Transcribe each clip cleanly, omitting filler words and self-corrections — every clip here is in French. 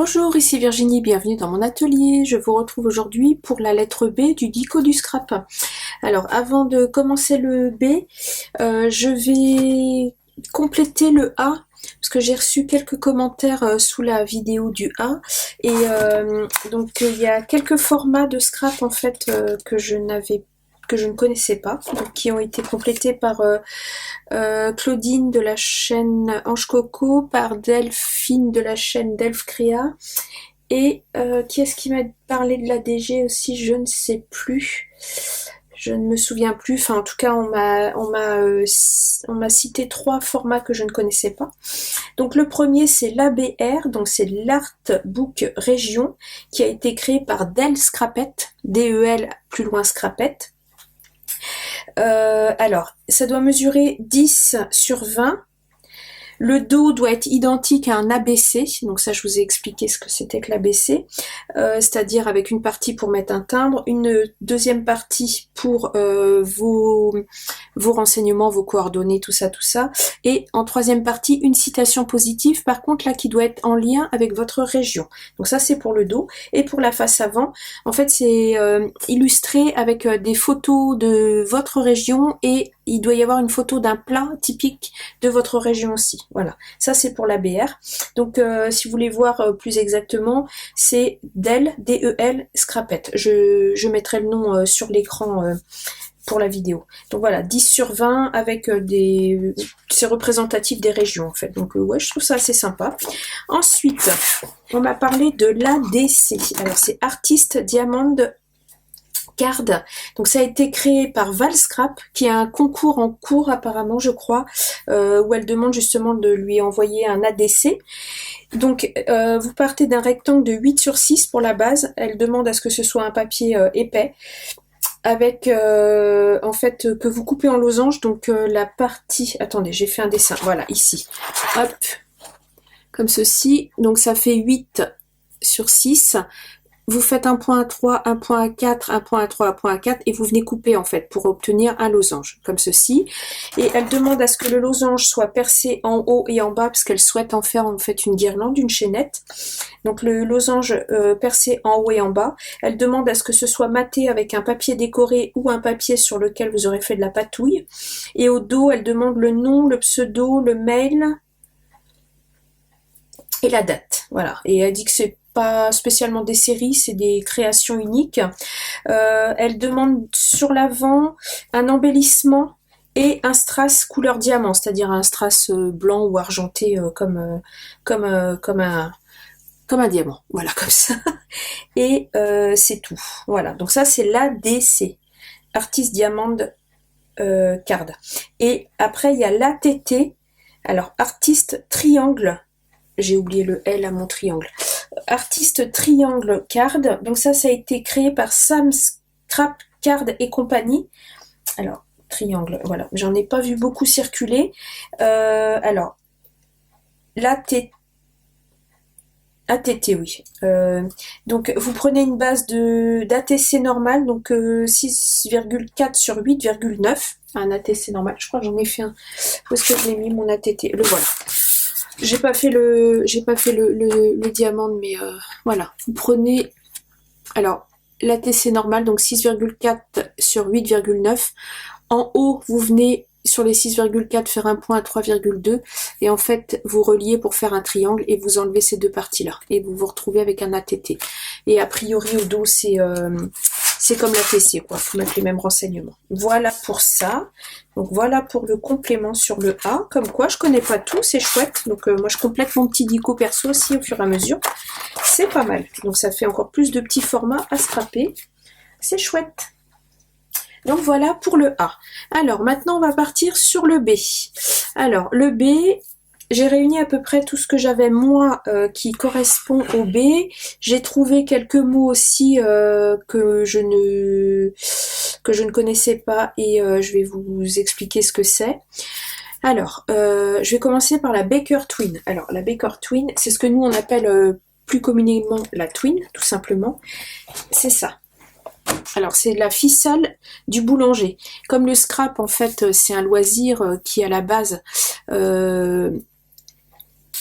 Bonjour, ici Virginie, bienvenue dans mon atelier. Je vous retrouve aujourd'hui pour la lettre B du dico du scrap. Alors avant de commencer le B, je vais compléter le A parce que j'ai reçu quelques commentaires sous la vidéo du A et donc il y a quelques formats de scrap en fait que je ne connaissais pas, donc qui ont été complétés par Claudine de la chaîne Ange Coco, par Delphine de la chaîne Delph Créa, et qui est-ce qui m'a parlé de la DG aussi, je ne sais plus. Je ne me souviens plus, enfin en tout cas on m'a cité 3 formats que je ne connaissais pas. Donc le premier c'est l'ABR, donc c'est l'Artbook Région, qui a été créé par Del Scrapette, DEL plus loin Scrapette. Alors, ça doit mesurer 10 sur 20. Le dos doit être identique à un ABC, donc ça je vous ai expliqué ce que c'était que l'ABC, c'est-à-dire avec une partie pour mettre un timbre, une deuxième partie pour vos renseignements, vos coordonnées, tout ça, et en troisième partie une citation positive, par contre là qui doit être en lien avec votre région. Donc ça c'est pour le dos, et pour la face avant, en fait c'est illustré avec des photos de votre région, et il doit y avoir une photo d'un plat typique de votre région aussi. Voilà, ça c'est pour la BR. Donc si vous voulez voir plus exactement, c'est DEL, D-E-L, Scrapette. Je mettrai le nom sur l'écran pour la vidéo. Donc voilà, 10 sur 20 avec c'est représentatif des régions en fait. Donc ouais, je trouve ça assez sympa. Ensuite, on m'a parlé de l'ADC. Alors c'est Artist Diamond Card. Donc ça a été créé par Valscrap, qui a un concours en cours apparemment, je crois, où elle demande justement de lui envoyer un ADC. Donc vous partez d'un rectangle de 8 sur 6 pour la base. Elle demande à ce que ce soit un papier épais, avec en fait que vous coupez en losange. Donc la partie, attendez, j'ai fait un dessin, voilà, ici, hop, comme ceci. Donc ça fait 8 sur 6. Vous faites un point à 3, un point à 4, un point à 3, un point à 4, et vous venez couper en fait pour obtenir un losange, comme ceci. Et elle demande à ce que le losange soit percé en haut et en bas, parce qu'elle souhaite en faire en fait une guirlande, une chaînette. Donc le losange percé en haut et en bas. Elle demande à ce que ce soit maté avec un papier décoré ou un papier sur lequel vous aurez fait de la patouille. Et au dos, elle demande le nom, le pseudo, le mail et la date. Voilà. Et elle dit que c'est pas spécialement des séries, c'est des créations uniques. Elle demande sur l'avant un embellissement et un strass couleur diamant, c'est-à-dire un strass blanc ou argenté comme un diamant, voilà, comme ça. Et c'est tout. Voilà, donc ça c'est l'ADC, Artist Diamond Card. Et après il y a l'ATT, alors Artist Triangle, j'ai oublié le L à mon triangle. Artiste Triangle Card, donc ça a été créé par Sam Scrap Card et compagnie. Alors, triangle, voilà, j'en ai pas vu beaucoup circuler. Alors, l'ATT, oui. Donc, vous prenez une base d'ATC normal, donc 6,4 sur 8,9. Un ATC normal, je crois que j'en ai fait un. Où est-ce que je l'ai mis, mon ATT? Le voilà. J'ai pas fait le diamant, mais voilà. Vous prenez, alors, l'ATC normal, donc 6,4 sur 8,9. En haut, vous venez sur les 6,4 faire un point à 3,2, et en fait, vous reliez pour faire un triangle, et vous enlevez ces deux parties-là, et vous vous retrouvez avec un ATT. Et a priori, au dos, c'est comme l'ATC, quoi. Faut mettre les mêmes renseignements. Voilà pour ça. Donc voilà pour le complément sur le A. Comme quoi, je connais pas tout, c'est chouette. Donc moi, je complète mon petit dico perso aussi au fur et à mesure. C'est pas mal. Donc ça fait encore plus de petits formats à scraper. C'est chouette. Donc voilà pour le A. Alors maintenant, on va partir sur le B. Alors le B, j'ai réuni à peu près tout ce que j'avais moi qui correspond au B. J'ai trouvé quelques mots aussi que je ne connaissais pas, et je vais vous expliquer ce que c'est. Alors, je vais commencer par la Baker Twin. Alors la Baker Twin, c'est ce que nous on appelle plus communément la Twin, tout simplement. C'est ça. Alors c'est la ficelle du boulanger. Comme le scrap en fait c'est un loisir qui à la base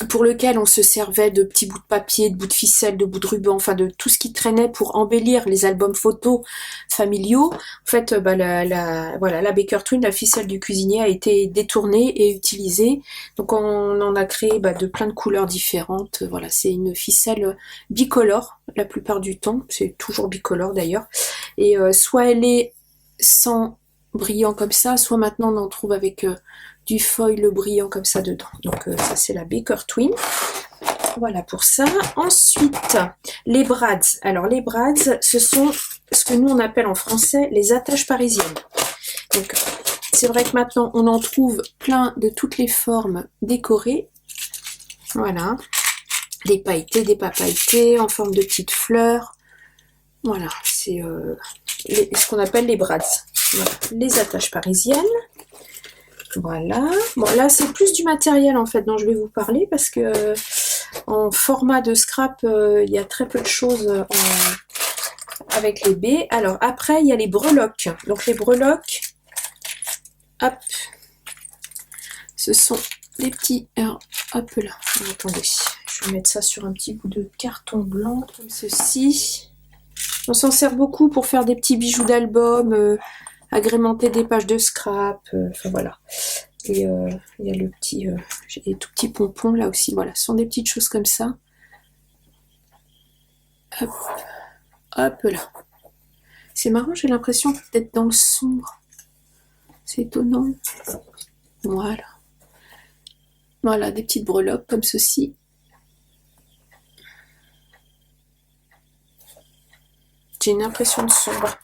pour lequel on se servait de petits bouts de papier, de bouts de ficelle, de bouts de ruban, enfin de tout ce qui traînait pour embellir les albums photos familiaux. En fait, voilà, la Baker Twin, la ficelle du cuisinier, a été détournée et utilisée. Donc on en a créé de plein de couleurs différentes. Voilà, c'est une ficelle bicolore la plupart du temps. C'est toujours bicolore d'ailleurs. Et soit elle est sans brillant comme ça, soit maintenant on en trouve avec du foil brillant comme ça dedans. Donc ça c'est la Baker Twin. Voilà pour ça. Ensuite, les brads. Alors les brads, ce sont ce que nous on appelle en français les attaches parisiennes. Donc c'est vrai que maintenant on en trouve plein de toutes les formes décorées. Voilà. Des pailletés, des pas pailletés, en forme de petites fleurs. Voilà, c'est ce qu'on appelle les brads. Voilà, les attaches parisiennes. Voilà. Bon, là, c'est plus du matériel, en fait, dont je vais vous parler, parce que en format de scrap, il y a très peu de choses avec les baies. Alors, après, il y a les breloques. Donc, les breloques, hop, ce sont des petits... Alors, hop là, attendez, je vais mettre ça sur un petit bout de carton blanc, comme ceci. On s'en sert beaucoup pour faire des petits bijoux d'album, agrémenter des pages de scrap, enfin voilà. Et il y a le petit, j'ai des tout petits pompons là aussi, voilà, ce sont des petites choses comme ça. Hop, hop là. C'est marrant, j'ai l'impression d'être dans le sombre. C'est étonnant. Voilà. Voilà, des petites breloques comme ceci. J'ai une impression de sombre.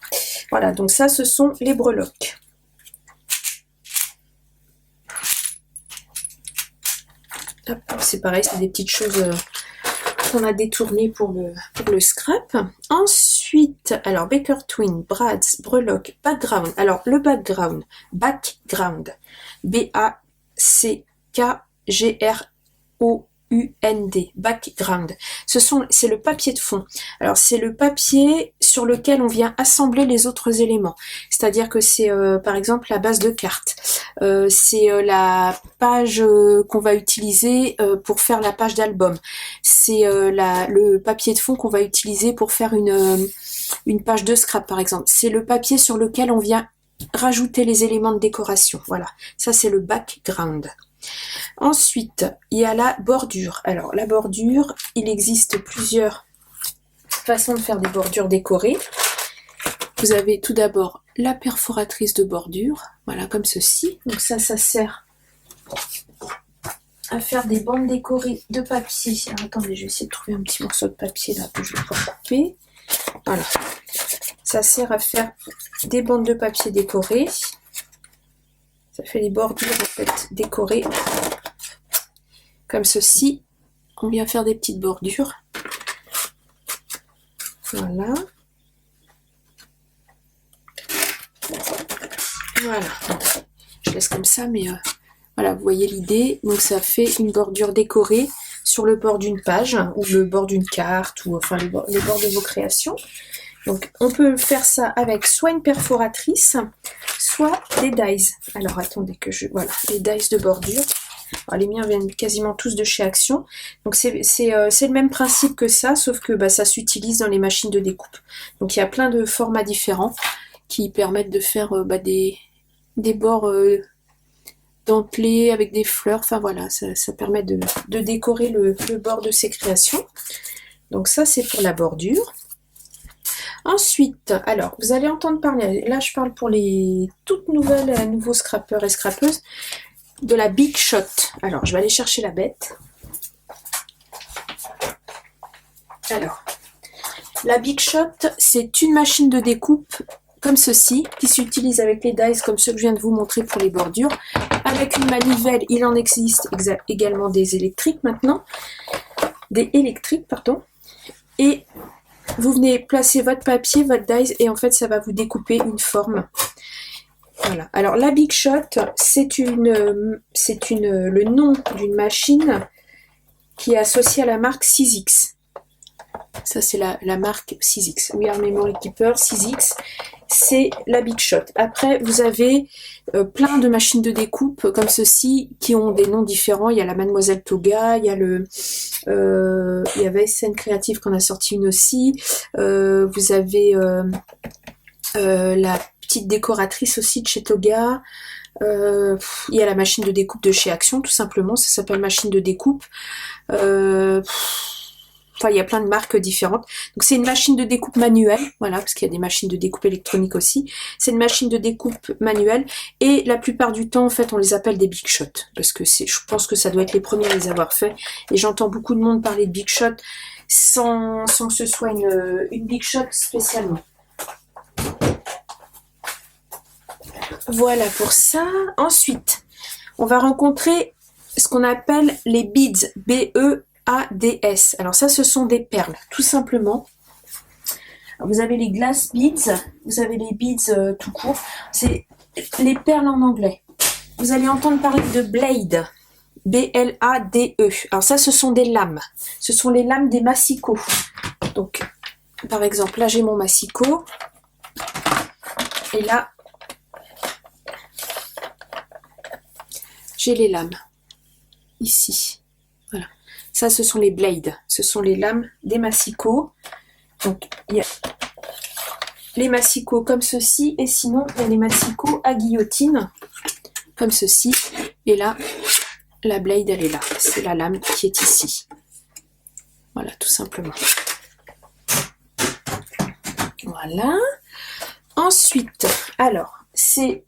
Voilà, donc ça, ce sont les breloques. C'est pareil, c'est des petites choses qu'on a détournées pour le scrap. Ensuite, alors Baker Twin, brads, breloques, background. Alors le background, B-A-C-K-G-R-O-U-N-D, background. C'est le papier de fond. Alors c'est le papier sur lequel on vient assembler les autres éléments. C'est-à-dire que c'est par exemple la base de carte. C'est la page qu'on va utiliser pour faire la page d'album. C'est le papier de fond qu'on va utiliser pour faire une page de scrap par exemple. C'est le papier sur lequel on vient rajouter les éléments de décoration. Voilà, ça c'est le background. Ensuite, il y a la bordure. Alors, la bordure, il existe plusieurs façons de faire des bordures décorées. Vous avez tout d'abord la perforatrice de bordure, voilà, comme ceci. Donc ça sert à faire des bandes décorées de papier. Alors, attendez, je vais essayer de trouver un petit morceau de papier là que je vais pouvoir couper. Voilà. Ça sert à faire des bandes de papier décorées. Ça fait les bordures en fait décorées. Comme ceci. On vient faire des petites bordures. Voilà. Voilà. Je laisse comme ça, mais voilà, vous voyez l'idée. Donc ça fait une bordure décorée sur le bord d'une page ou le bord d'une carte ou enfin les bords de vos créations. Donc on peut faire ça avec soit une perforatrice, soit des dies. Alors attendez que voilà, les dies de bordure. Alors, les miens viennent quasiment tous de chez Action. Donc c'est le même principe que ça, sauf que ça s'utilise dans les machines de découpe. Donc il y a plein de formats différents qui permettent de faire des bords dentelés avec des fleurs. Enfin voilà, ça permet de décorer le bord de ces créations. Donc ça c'est pour la bordure. Ensuite, alors, vous allez entendre parler, là je parle pour les toutes nouveaux scrappeurs et scrappeuses, de la Big Shot. Alors, je vais aller chercher la bête. Alors, la Big Shot, c'est une machine de découpe comme ceci, qui s'utilise avec les dies comme ceux que je viens de vous montrer pour les bordures. Avec une manivelle, il en existe également des électriques maintenant. Des électriques, pardon. Et vous venez placer votre papier, votre dies, et en fait, ça va vous découper une forme. Voilà. Alors, la Big Shot, c'est le nom d'une machine qui est associée à la marque 6X. Ça, c'est la marque 6X. We Are Memory Keeper 6X. C'est la Big Shot. Après, vous avez plein de machines de découpe comme ceci qui ont des noms différents. Il y a la Mademoiselle Toga, il y a il y avait SN Creative qu'on a sorti une aussi. Vous avez la petite décoratrice aussi de chez Toga. Il y a la machine de découpe de chez Action, tout simplement. Ça s'appelle machine de découpe. Enfin, il y a plein de marques différentes. Donc, c'est une machine de découpe manuelle. Voilà, parce qu'il y a des machines de découpe électroniques aussi. C'est une machine de découpe manuelle. Et la plupart du temps, en fait, on les appelle des Big Shot. Parce que je pense que ça doit être les premiers à les avoir fait. Et j'entends beaucoup de monde parler de Big Shot sans que ce soit une Big Shot spécialement. Voilà pour ça. Ensuite, on va rencontrer ce qu'on appelle les beads. B-E-A-D-S. Alors ça, ce sont des perles, tout simplement. Vous avez les glass beads, vous avez les beads tout court. C'est les perles en anglais. Vous allez entendre parler de blade. B-L-A-D-E. Alors ça, ce sont des lames. Ce sont les lames des massicots. Donc, par exemple, là, j'ai mon massicot. Et là, j'ai les lames. Ici. Voilà. Ça, ce sont les blades. Ce sont les lames des massicots. Donc, il y a les massicots comme ceci. Et sinon, il y a les massicots à guillotine. Comme ceci. Et là, la blade, elle est là. C'est la lame qui est ici. Voilà, tout simplement. Voilà. Ensuite, alors, c'est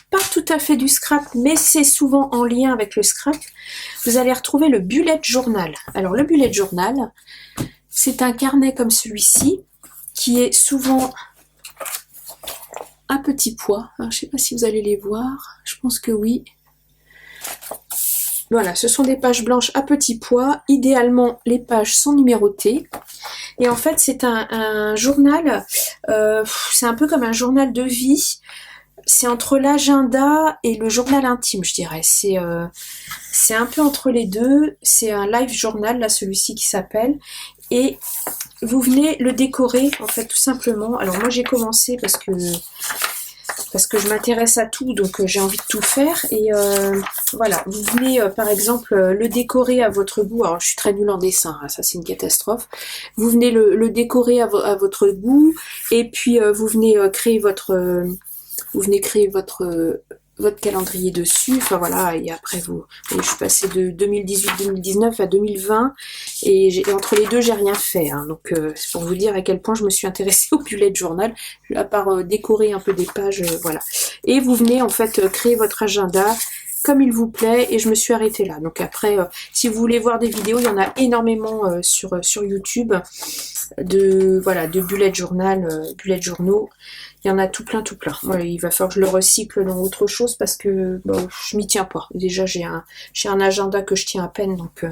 pas tout à fait du scrap, mais c'est souvent en lien avec le scrap. Vous allez retrouver le bullet journal. Alors, le bullet journal, c'est un carnet comme celui-ci, qui est souvent à petit pois. Alors, je ne sais pas si vous allez les voir. Je pense que oui. Voilà, ce sont des pages blanches à petits pois. Idéalement, les pages sont numérotées. Et en fait, c'est un journal, c'est un peu comme un journal de vie. C'est entre l'agenda et le journal intime, je dirais. C'est un peu entre les deux. C'est un live journal, là, celui-ci qui s'appelle. Et vous venez le décorer, en fait, tout simplement. Alors, moi, j'ai commencé parce que je m'intéresse à tout, donc j'ai envie de tout faire. Et voilà, vous venez par exemple le décorer à votre goût. Alors je suis très nulle en dessin, hein, ça c'est une catastrophe. Vous venez le décorer à votre goût, et puis vous venez créer votre calendrier dessus. Enfin voilà, et après je suis passée de 2018-2019 à 2020, et entre les deux j'ai rien fait, hein. Donc c'est pour vous dire à quel point je me suis intéressée au bullet journal, à part décorer un peu des pages, voilà. Et vous venez en fait créer votre agenda comme il vous plaît, et je me suis arrêtée là. Donc après, si vous voulez voir des vidéos, il y en a énormément sur YouTube de bullet journal, bullet journaux. Il y en a tout plein. Ouais, il va falloir que je le recycle dans autre chose parce que bon, je m'y tiens pas. Déjà, j'ai un agenda que je tiens à peine, donc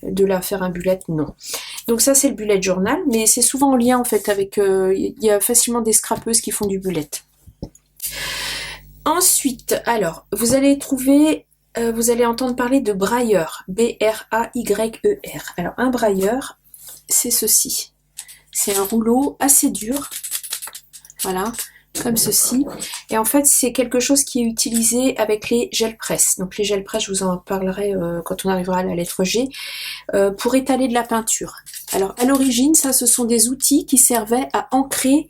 de là faire un bullet, non. Donc ça, c'est le bullet journal, mais c'est souvent en lien en fait avec... Il y a facilement des scrapeuses qui font du bullet. Ensuite, alors, vous allez entendre parler de brailleur, B-R-A-Y-E-R. Alors, un brailleur, c'est ceci. C'est un rouleau assez dur, voilà, comme ceci. Et en fait, c'est quelque chose qui est utilisé avec les gel press. Donc les gel press, je vous en parlerai quand on arrivera à la lettre G, pour étaler de la peinture. Alors, à l'origine, ça, ce sont des outils qui servaient à ancrer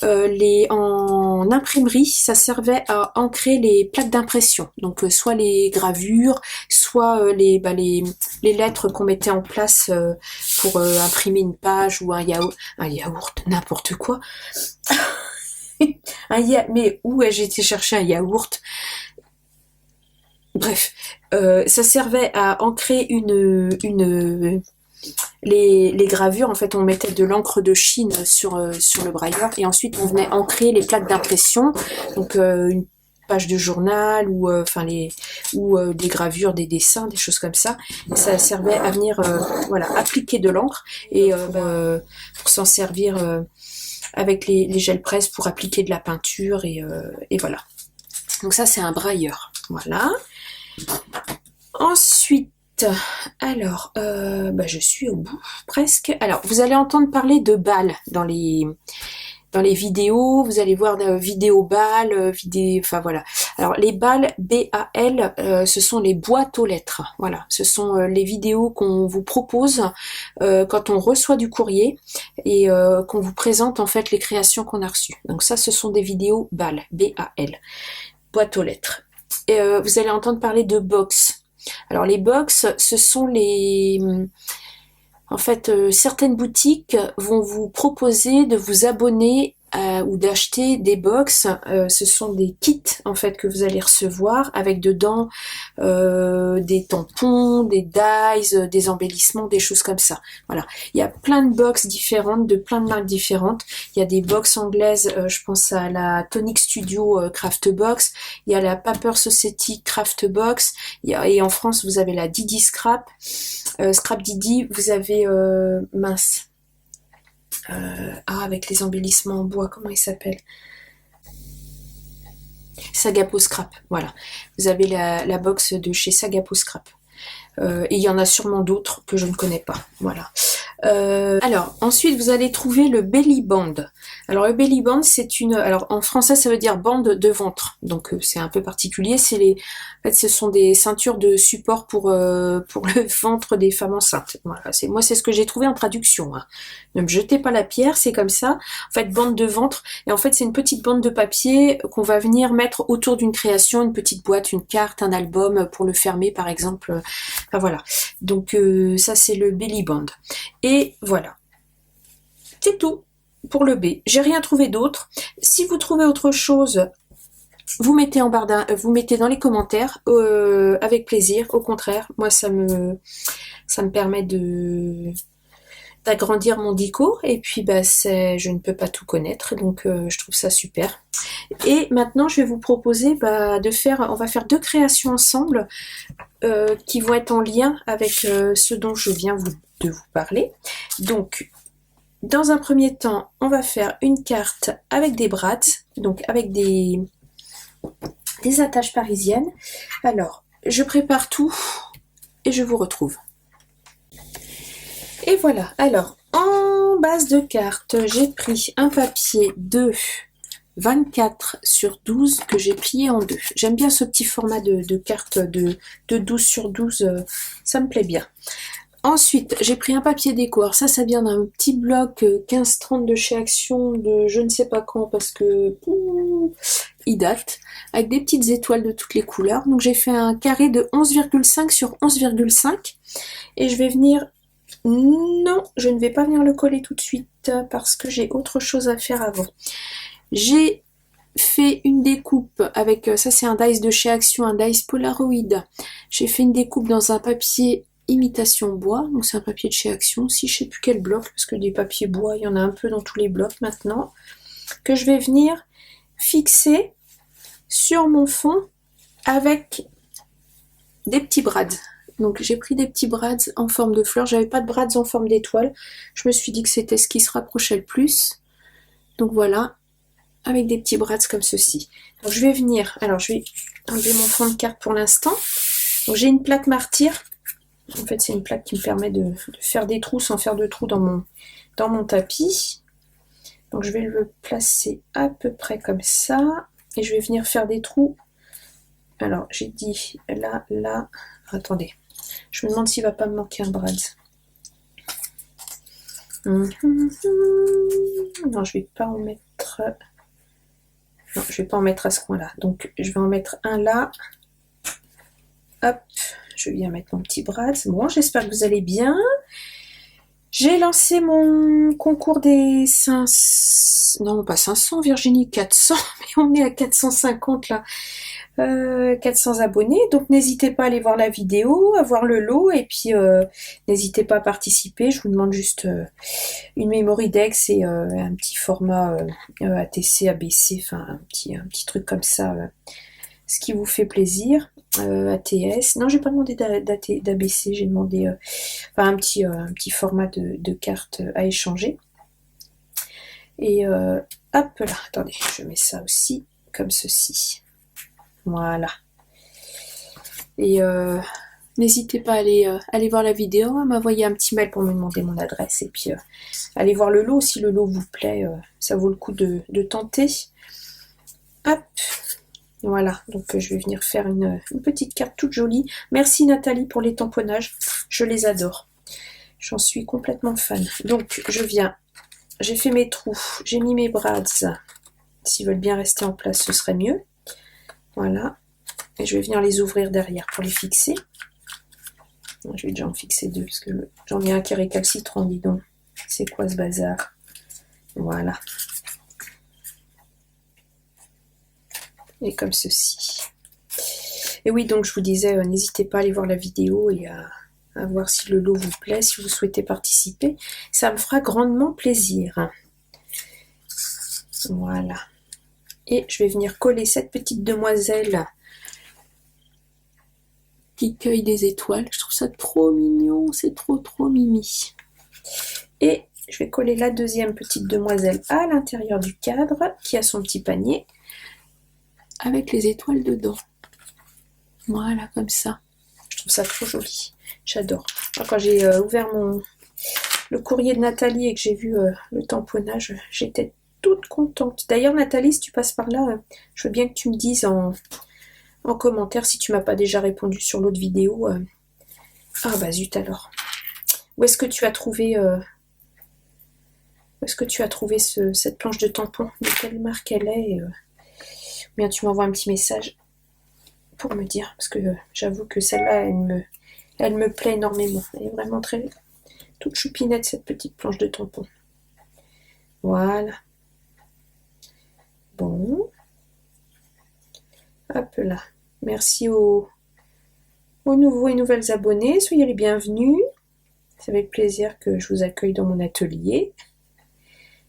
en imprimerie, ça servait à ancrer les plaques d'impression. Donc soit les gravures, soit les lettres qu'on mettait en place pour imprimer une page ou un yaourt, n'importe quoi. Mais où ai-je été chercher un yaourt? Bref, ça servait à ancrer les gravures. En fait, on mettait de l'encre de Chine sur le brailleur, et ensuite on venait ancrer les plaques d'impression, donc une page de journal ou des gravures, des dessins, des choses comme ça. Et ça servait à venir appliquer de l'encre et pour s'en servir avec les gel press pour appliquer de la peinture et voilà. Donc ça, c'est un brailleur. Voilà. Ensuite, Ensuite, alors, je suis au bout presque. Alors, vous allez entendre parler de balles dans les vidéos. Vous allez voir vidéo balles, enfin voilà. Alors, les balles BAL, ce sont les boîtes aux lettres. Voilà, ce sont les vidéos qu'on vous propose quand on reçoit du courrier et qu'on vous présente en fait les créations qu'on a reçues. Donc ça, ce sont des vidéos balles, BAL, boîte aux lettres. Et vous allez entendre parler de box. Alors les box, ce sont en fait, certaines boutiques vont vous proposer de vous abonner ou d'acheter des box. Ce sont des kits en fait que vous allez recevoir avec dedans des tampons, des dies, des embellissements, des choses comme ça. Voilà, il y a plein de box différentes, de plein de marques différentes. Il y a des box anglaises, je pense à la Tonic Studio Craft Box. Il y a la Paper Society Craft Box. Et en France, vous avez la Didi Scrap. Scrap Didi, vous avez avec les embellissements en bois, comment il s'appelle? Sagapo Scrap, voilà. Vous avez la box de chez Sagapo Scrap. Et il y en a sûrement d'autres que je ne connais pas, voilà. Alors, ensuite, vous allez trouver le belly band. Alors, le belly band, alors en français, ça veut dire bande de ventre. Donc, c'est un peu particulier. En fait, ce sont des ceintures de support pour le ventre des femmes enceintes. Voilà, c'est ce que j'ai trouvé en traduction. Hein. Ne me jetez pas la pierre, c'est comme ça. En fait, bande de ventre. Et en fait, c'est une petite bande de papier qu'on va venir mettre autour d'une création, une petite boîte, une carte, un album pour le fermer, par exemple. Enfin, voilà. Donc, ça, c'est le belly band. Et voilà, c'est tout pour le B. J'ai rien trouvé d'autre. Si vous trouvez autre chose, vous mettez vous mettez dans les commentaires, avec plaisir. Au contraire, moi ça me permet d'agrandir mon dico. Et puis je ne peux pas tout connaître, donc je trouve ça super. Et maintenant, je vais vous proposer on va faire 2 créations ensemble qui vont être en lien avec ce dont je viens de vous parler. Donc, dans un premier temps, on va faire une carte avec des brads, donc avec des attaches parisiennes. Alors, je prépare tout et je vous retrouve. Et voilà, alors, en base de carte, j'ai pris un papier de 24 sur 12 que j'ai plié en deux. J'aime bien ce petit format de carte de 12 sur 12, ça me plaît bien. Ensuite, j'ai pris un papier déco. Alors ça vient d'un petit bloc 15-30 de chez Action de je ne sais pas quand parce que il date, avec des petites étoiles de toutes les couleurs. Donc j'ai fait un carré de 11,5 sur 11,5 et je vais venir... Non, je ne vais pas venir le coller tout de suite parce que j'ai autre chose à faire avant. J'ai fait une découpe avec, ça c'est un dice de chez Action, un dice Polaroid. J'ai fait une découpe dans un papier imitation bois, donc c'est un papier de chez Action, si je sais plus quel bloc, parce que des papiers bois, il y en a un peu dans tous les blocs maintenant, que je vais venir fixer sur mon fond avec des petits brads. Donc j'ai pris des petits brads en forme de fleurs, j'avais pas de brads en forme d'étoile, je me suis dit que c'était ce qui se rapprochait le plus, donc voilà, avec des petits brads comme ceci. Donc je vais venir, alors je vais enlever mon fond de carte pour l'instant, donc j'ai une plaque martyr. En fait, c'est une plaque qui me permet de faire des trous sans faire de trous dans mon tapis. Donc, je vais le placer à peu près comme ça. Et je vais venir faire des trous. Alors, j'ai dit là, là. Attendez. Je me demande s'il ne va pas me manquer un brad. Non, je ne vais pas en mettre... Non, je ne vais pas en mettre à ce coin-là. Donc, je vais en mettre un là. Hop. Je viens mettre mon petit brad. Bon, j'espère que vous allez bien. J'ai lancé mon concours des 500... Non, pas 500, Virginie, 400. Mais on est à 450 là. 400 abonnés. Donc, n'hésitez pas à aller voir la vidéo, à voir le lot. Et puis, n'hésitez pas à participer. Je vous demande juste une memory dex et un petit format ATC, ABC. Enfin, un petit truc comme ça. Ce qui vous fait plaisir. ATS. Non, j'ai pas demandé d'ABC, j'ai demandé un petit format de carte à échanger. Et hop là, attendez, je mets ça aussi comme ceci. Voilà. Et n'hésitez pas à aller voir la vidéo, à m'envoyer un petit mail pour me demander mon adresse. Et puis, allez voir le lot. Si le lot vous plaît, ça vaut le coup de tenter. Hop, voilà. Donc, je vais venir faire une petite carte toute jolie. Merci Nathalie pour les tamponnages. Je les adore. J'en suis complètement fan. Donc, je viens. J'ai fait mes trous. J'ai mis mes brads. S'ils veulent bien rester en place, ce serait mieux. Voilà. Et je vais venir les ouvrir derrière pour les fixer. Je vais déjà en fixer deux, parce que j'en ai un qui est récalcitrant, dis donc. C'est quoi ce bazar? Voilà. Et comme ceci. Et oui, donc je vous disais, n'hésitez pas à aller voir la vidéo et à voir si le lot vous plaît, si vous souhaitez participer. Ça me fera grandement plaisir. Voilà. Et je vais venir coller cette petite demoiselle qui cueille des étoiles. Je trouve ça trop mignon, c'est trop mimi. Et je vais coller la deuxième petite demoiselle à l'intérieur du cadre, qui a son petit panier, avec les étoiles dedans. Voilà, comme ça. Je trouve ça trop joli. J'adore. Quand j'ai ouvert le courrier de Nathalie et que j'ai vu le tamponnage, j'étais toute contente. D'ailleurs, Nathalie, si tu passes par là, je veux bien que tu me dises en commentaire si tu m'as pas déjà répondu sur l'autre vidéo. Ah bah zut alors. Où est-ce que tu as trouvé cette planche de tampon? De quelle marque elle est? Ou bien tu m'envoies un petit message pour me dire, parce que j'avoue que celle-là, elle me plaît énormément. Elle est vraiment toute choupinette, cette petite planche de tampon. Voilà. Bon. Hop là. Merci aux nouveaux et nouvelles abonnés. Soyez les bienvenus. C'est avec plaisir que je vous accueille dans mon atelier.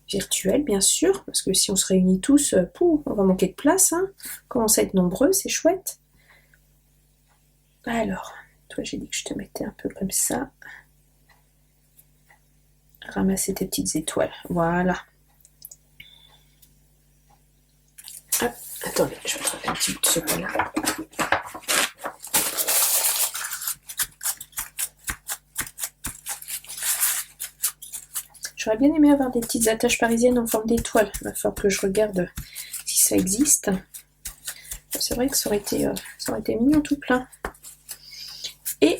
Virtuel, bien sûr, parce que si on se réunit tous, on va manquer de place. Hein. On commence à être nombreux, c'est chouette. Alors, toi, j'ai dit que je te mettais un peu comme ça. Ramasser tes petites étoiles. Voilà. Hop, attendez, je vais trouver un petit bout de ce là. J'aurais bien aimé avoir des petites attaches parisiennes en forme d'étoile. Il va falloir que je regarde si ça existe. C'est vrai que ça aurait été mignon tout plein. Et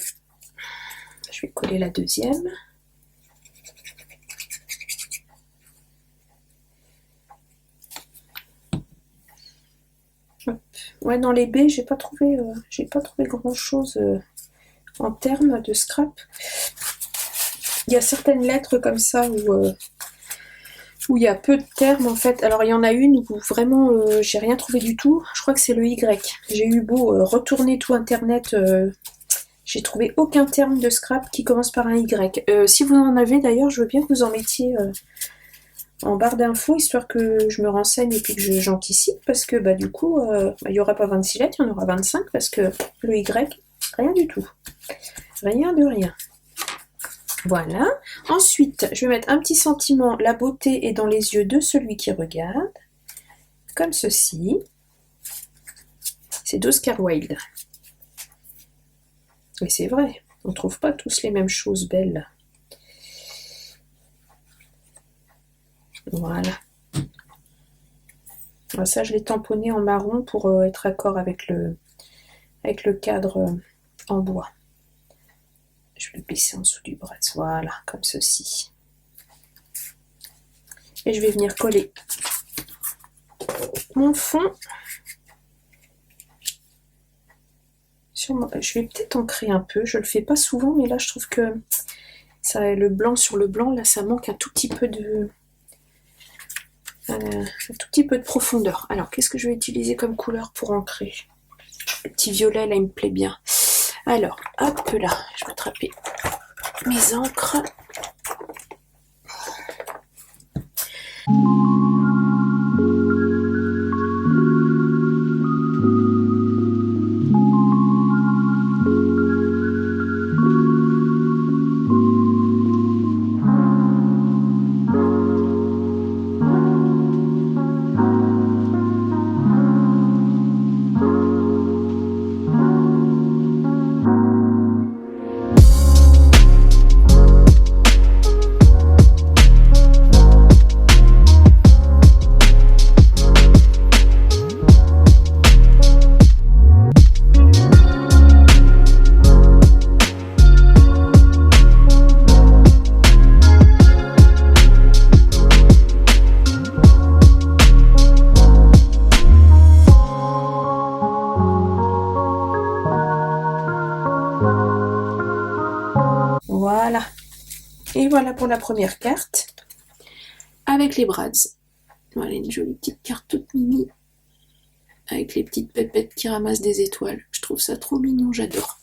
je vais coller la deuxième. Hop. Ouais, dans les baies, j'ai pas trouvé grand chose en termes de scrap. Il y a certaines lettres comme ça où il y a peu de termes en fait. Alors il y en a une où vraiment j'ai rien trouvé du tout. Je crois que c'est le Y. J'ai eu beau retourner tout internet, j'ai trouvé aucun terme de scrap qui commence par un Y. Si vous en avez d'ailleurs, je veux bien que vous en mettiez en barre d'infos, histoire que je me renseigne et puis que j'anticipe, parce que bah du coup, il n'y aura pas 26 lettres, il y en aura 25, parce que le Y, rien du tout. Rien de rien. Voilà. Ensuite, je vais mettre un petit sentiment, la beauté est dans les yeux de celui qui regarde, comme ceci. C'est d'Oscar Wilde. Et c'est vrai, on ne trouve pas tous les mêmes choses belles. Voilà. Alors ça, je l'ai tamponné en marron pour être accord avec le cadre en bois. Je vais le glisser en dessous du bras. Voilà, comme ceci. Et je vais venir coller mon fond. Je vais peut-être ancrer un peu. Je le fais pas souvent, mais là, je trouve que ça, le blanc sur le blanc, là, ça manque un tout petit peu de profondeur. Alors, qu'est-ce que je vais utiliser comme couleur pour ancrer? Le petit violet, là, il me plaît bien. Alors, hop là, je vais attraper mes encres. Et voilà pour la première carte. Avec les brads. Voilà une jolie petite carte toute mimi. Avec les petites pépettes qui ramassent des étoiles. Je trouve ça trop mignon, j'adore.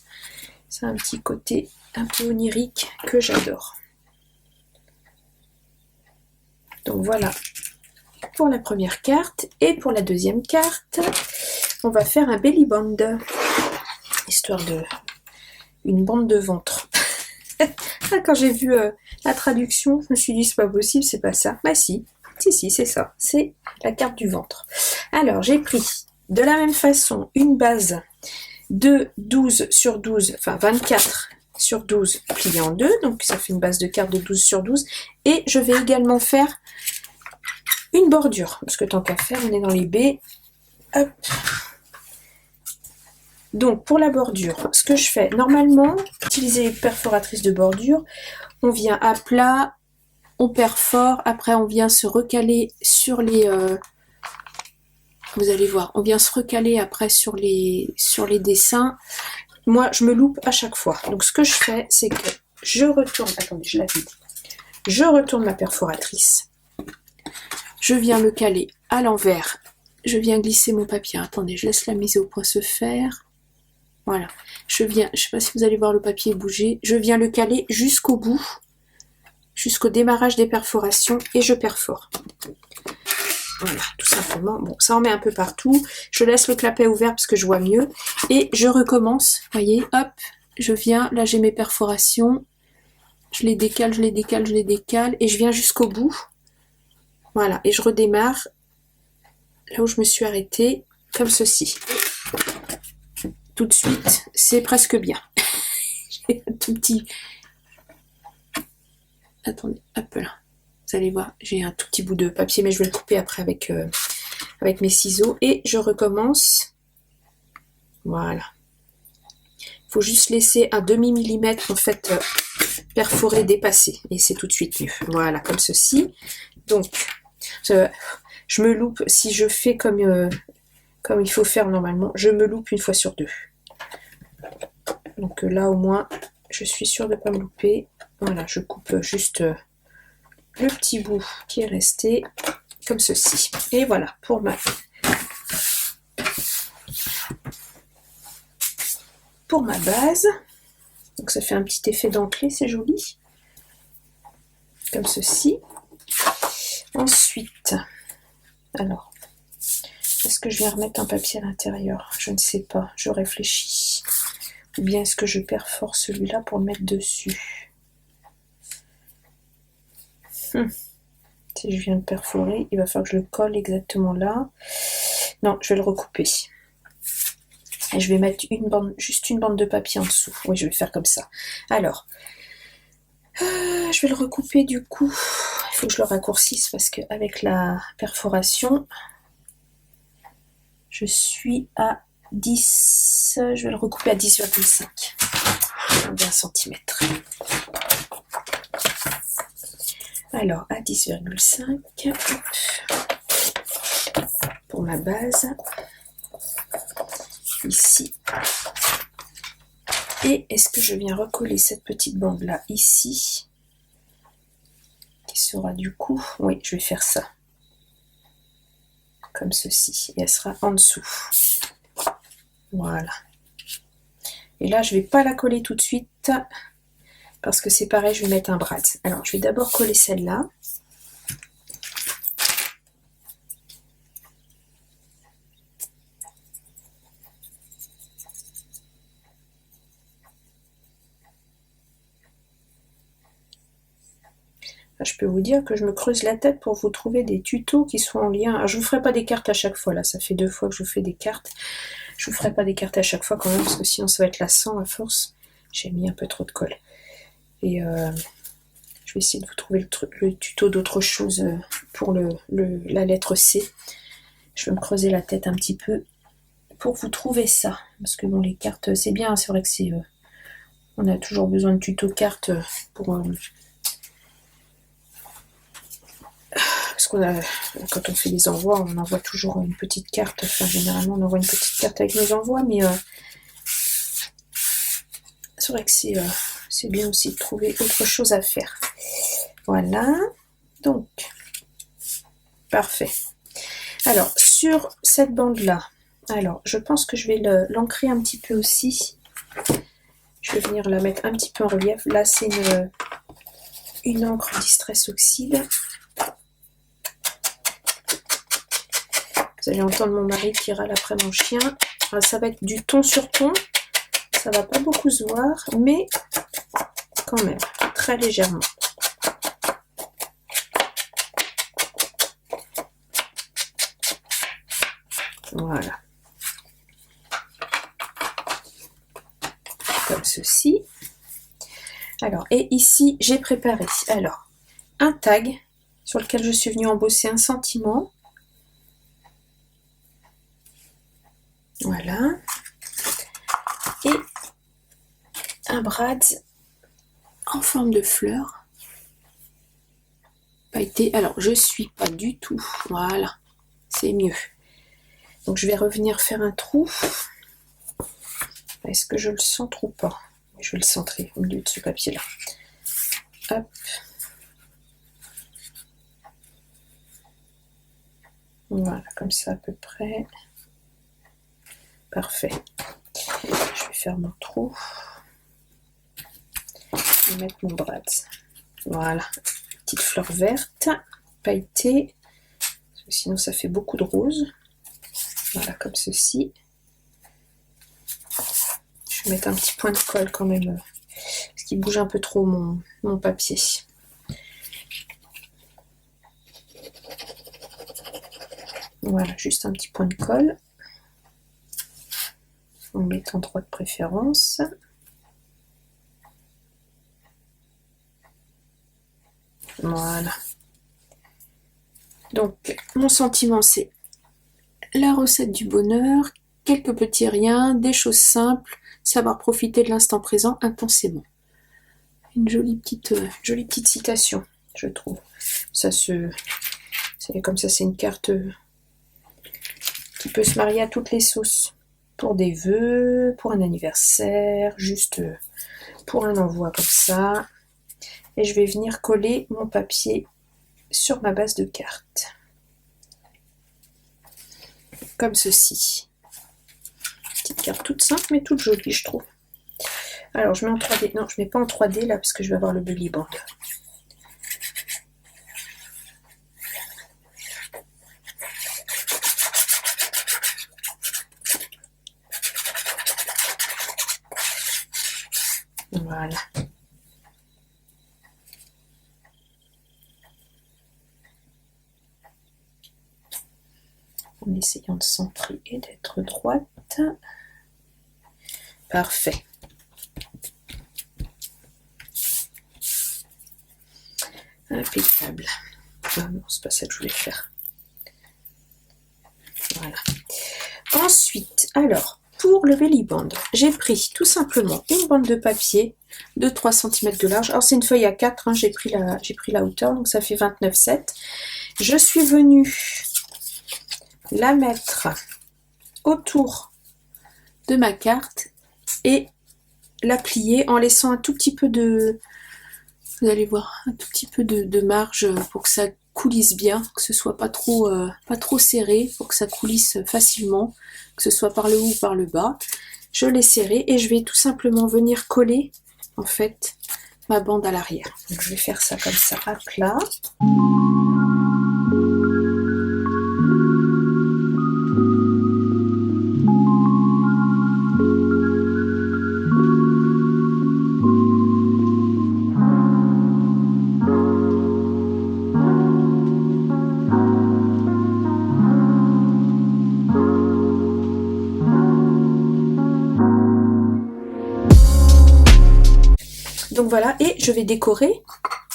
C'est un petit côté un peu onirique que j'adore. Donc voilà pour la première carte. Et pour la deuxième carte, on va faire un belly band. Histoire de... une bande de ventre. Quand j'ai vu la traduction, je me suis dit c'est pas possible, c'est pas ça. Bah si, c'est ça. C'est la carte du ventre. Alors j'ai pris de la même façon une base de 12 sur 12, enfin 24 sur 12 pliée en deux, donc ça fait une base de carte de 12 sur 12, et je vais également faire une bordure, parce que tant qu'à faire, on est dans les baies. Hop. Donc pour la bordure, ce que je fais, normalement, utiliser les perforatrices de bordure, on vient à plat, on perfore, après on vient se recaler sur les... vous allez voir, on vient se recaler après sur les dessins. Moi, je me loupe à chaque fois. Donc ce que je fais, c'est que je retourne... Attendez, je la vide. Je retourne ma perforatrice. Je viens le caler à l'envers. Je viens glisser mon papier. Attendez, je laisse la mise au point se faire. Voilà. Je viens, je ne sais pas si vous allez voir le papier bouger. Je viens le caler jusqu'au bout, jusqu'au démarrage des perforations, et je perfore. Voilà, tout simplement. Bon, ça en met un peu partout. Je laisse le clapet ouvert parce que je vois mieux. Et je recommence. Vous voyez, hop, je viens. Là, j'ai mes perforations. Je les décale, je les décale, je les décale. Et je viens jusqu'au bout. Voilà, et je redémarre là où je me suis arrêtée, comme ceci. Tout de suite, c'est presque bien. J'ai un tout petit... Attendez, hop là. Vous allez voir, j'ai un tout petit bout de papier, mais je vais le couper après avec mes ciseaux. Et je recommence. Voilà. Il faut juste laisser un demi-millimètre, en fait, perforer, dépasser. Et c'est tout de suite mieux. Voilà, comme ceci. Donc, je me loupe si je fais comme il faut faire normalement. Je me loupe une fois sur deux. Donc là, au moins, je suis sûre de ne pas me louper. Voilà, je coupe juste le petit bout qui est resté, comme ceci. Et voilà, pour ma base. Donc ça fait un petit effet dentelé, c'est joli. Comme ceci. Ensuite, alors, est-ce que je vais remettre un papier à l'intérieur? Je ne sais pas, je réfléchis. Ou bien est-ce que je perfore celui-là pour le mettre dessus? Si je viens de perforer, il va falloir que je le colle exactement là. Non, je vais le recouper. Et je vais mettre juste une bande de papier en dessous. Oui, je vais faire comme ça. Alors, je vais le recouper du coup. Il faut que je le raccourcisse parce qu'avec la perforation, je suis à 10. Je vais le recouper à 10,5. 1 centimètre. Alors, à 10,5 pour ma base. Ici. Et est-ce que je viens recoller cette petite bande là ici, qui sera du coup, oui, je vais faire ça comme ceci, et elle sera en dessous. Voilà. Et là je vais pas la coller tout de suite parce que c'est pareil, je vais mettre un brad. Alors je vais d'abord coller celle-là. Je peux vous dire que je me creuse la tête pour vous trouver des tutos qui sont en lien. Alors, je ne vous ferai pas des cartes à chaque fois, là, ça fait 2 fois que je vous fais des cartes. Je ne vous ferai pas des cartes à chaque fois quand même, parce que sinon ça va être lassant à force. J'ai mis un peu trop de colle. Et je vais essayer de vous trouver le tuto d'autre chose pour la lettre C. Je vais me creuser la tête un petit peu pour vous trouver ça. Parce que bon, les cartes, c'est bien, c'est vrai que c'est... on a toujours besoin de tuto cartes pour... parce quand on fait des envois, on envoie toujours une petite carte. Enfin, généralement, on envoie une petite carte avec nos envois, mais c'est vrai que c'est c'est bien aussi de trouver autre chose à faire. Voilà, donc, parfait. Alors, sur cette bande-là, alors, je pense que je vais l'ancrer un petit peu aussi. Je vais venir la mettre un petit peu en relief. Là, c'est une encre Distress Oxide. Vous allez entendre mon mari qui râle après mon chien. Alors, ça va être du ton sur ton. Ça va pas beaucoup se voir, mais quand même, très légèrement. Voilà. Comme ceci. Alors, et ici, j'ai préparé alors un tag sur lequel je suis venue embosser un sentiment. Voilà. Et un brad en forme de fleur. Pailleté. Alors, je suis pas du tout. Voilà. C'est mieux. Donc, je vais revenir faire un trou. Est-ce que je le centre ou pas? Je vais le centrer au milieu de ce papier-là. Hop. Voilà, comme ça à peu près. Parfait. Je vais faire mon trou. Je vais mettre mon brad. Voilà. Petite fleur verte, pailletée. Sinon, ça fait beaucoup de rose. Voilà, comme ceci. Je vais mettre un petit point de colle quand même, parce qu'il bouge un peu trop mon papier. Voilà, juste un petit point de colle. On met en droit de préférence. Voilà. Donc, mon sentiment, c'est la recette du bonheur, quelques petits riens, des choses simples, savoir profiter de l'instant présent intensément. Une jolie petite citation, je trouve. Ça comme ça, c'est une carte qui peut se marier à toutes les sauces. Pour des vœux, pour un anniversaire, juste pour un envoi comme ça. Et je vais venir coller mon papier sur ma base de carte. Comme ceci. Petite carte toute simple mais toute jolie, je trouve. Alors je mets en 3D. Non, je ne mets pas en 3D là parce que je vais avoir le belly band. Voilà. En essayant de centrer et d'être droite. Parfait. Impeccable. Ah non, c'est pas ça que je voulais faire. Voilà. Ensuite, alors, pour le belly band, j'ai pris tout simplement une bande de papier de 3 cm de large. Alors, c'est une feuille A4, hein, j'ai pris la hauteur, donc ça fait 29,7. Je suis venue la mettre autour de ma carte et la plier en laissant un tout petit peu de, vous allez voir, un tout petit peu de marge pour que ça coulisse bien, que ce soit pas trop serré, pour que ça coulisse facilement, que ce soit par le haut ou par le bas. Je l'ai serré et je vais tout simplement venir coller en fait ma bande à l'arrière. Donc je vais faire ça comme ça à plat. Donc voilà, et je vais décorer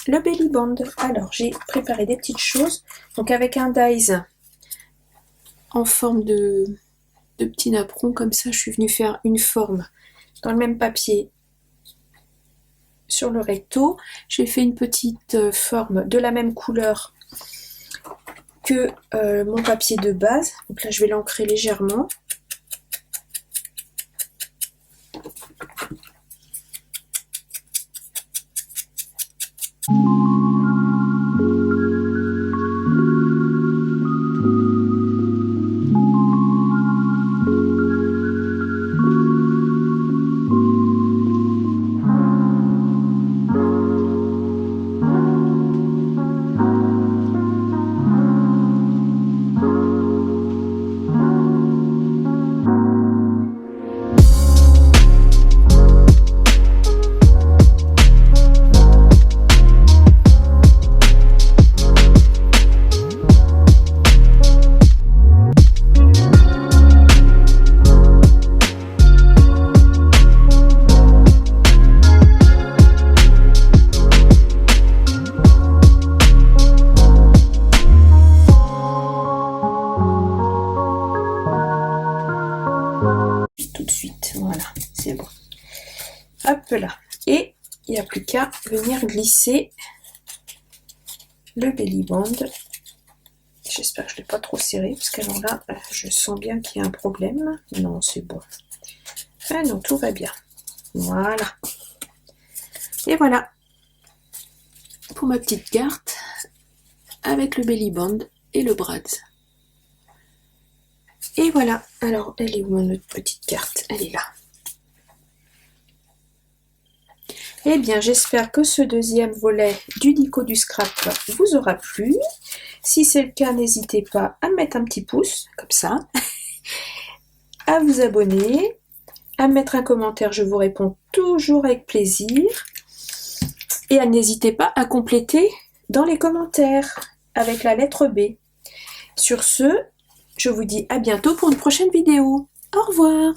le belly band. Alors, j'ai préparé des petites choses. Donc avec un dies en forme de petit napperon, comme ça, je suis venue faire une forme dans le même papier sur le recto. J'ai fait une petite forme de la même couleur que mon papier de base. Donc là, je vais l'ancrer légèrement. tout de suite. Voilà, c'est bon. Hop là. Et il n'y a plus qu'à venir glisser le belly band. J'espère que je ne l'ai pas trop serré, parce qu'alors là, je sens bien qu'il y a un problème. Non, c'est bon. Ah non, tout va bien. Voilà. Et voilà. Pour ma petite carte, avec le belly band et le brads. Et voilà. Alors, elle est où notre petite carte? Elle est là. Eh bien, j'espère que ce deuxième volet du Dico du Scrap vous aura plu. Si c'est le cas, n'hésitez pas à mettre un petit pouce, comme ça, à vous abonner, à mettre un commentaire, je vous réponds toujours avec plaisir. Et n'hésitez pas à compléter dans les commentaires avec la lettre B. Sur ce, je vous dis à bientôt pour une prochaine vidéo. Au revoir!